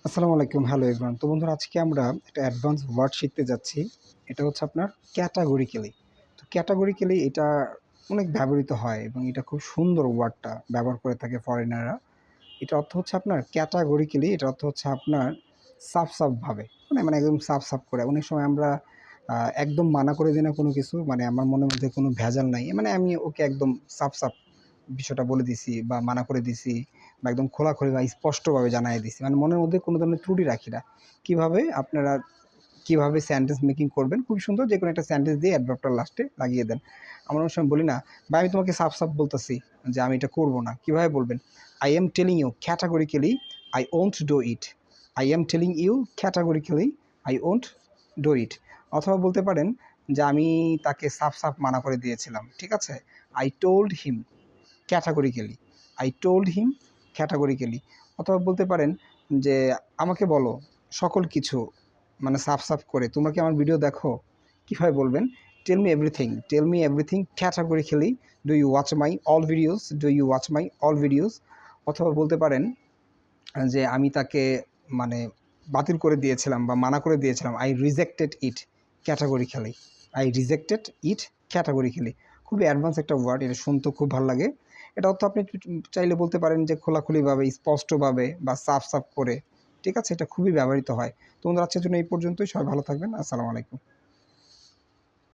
আসসালামু আলাইকুম। Hello everyone. তো বন্ধুরা আজকে আমরা একটা অ্যাডভান্স ওয়ার্ড শিখতে যাচ্ছি। এটা হচ্ছে আপনার ক্যাটাগরিক্যালি। তো ক্যাটাগরিক্যালি এটা অনেক ব্যবহৃত হয় এবং এটা খুব সুন্দর ওয়ার্ডটা ব্যবহার করে থাকে ফরেনাররা। এটার অর্থ হচ্ছে আপনার ক্যাটাগরিক্যালি, এটার অর্থ হচ্ছে আপনার সাফ ভাবে, মানে একদম সাফ করে। অনেক সময় আমরা একদম মানা করে দিই না কোনো কিছু, মানে আমার মনের মধ্যে কোনো ভেজাল নাই, মানে আমি ওকে একদম সাফ বিষয়টা বলে দিছি বা মানা করে দিছি বা একদম খোলাখুলি বা স্পষ্টভাবে জানাই দিছি, মানে মনের মধ্যে কোনো ধরনের ত্রুটি রাখি না। কিভাবে আপনারা কিভাবে সেন্টেন্স মেকিং করবেন, খুব সুন্দর যে কোনো একটা সেন্টেন্স দিয়ে অ্যাডভার্বটা লাস্টে লাগিয়ে দেন। আমরা অনেক সময় বলি না, বা আমি তোমাকে সাফ বলতেছি যে আমি এটা করব না, কিভাবে বলবেন? I am telling you categorically I won't do it. I am telling you categorically I won't do it. অথবা বলতে পারেন যে আমি তাকে সাফ মানা করে দিয়েছিলাম, ঠিক আছে? I told him categorically, I told him categorically. অথবা বলতে পারেন যে আমাকে বলো সকল কিছু, মানে সাফ করে। তোমরা কি আমার ভিডিও দেখো? কীভাবে বলবেন? Tell me everything categorically, do you watch my all videos, do you watch my all videos. অথবা বলতে পারেন যে আমি তাকে মানে বাতিল করে দিয়েছিলাম বা মানা করে দিয়েছিলাম, I rejected it categorically, I rejected it categorically. খুবই অ্যাডভান্স একটা ওয়ার্ড, এটা শুনতে খুব ভালো লাগে। এটা অর্থ আপনি চাইলে বলতে পারেন যে খোলাখুলিভাবে, স্পষ্টভাবে বা সাফ করে, ঠিক আছে? এটা খুবই ব্যবহৃত হয়। তো বন্ধুরা আজকের জন্য এই পর্যন্তই। সবাই ভালো থাকবেন। আসসালামু আলাইকুম।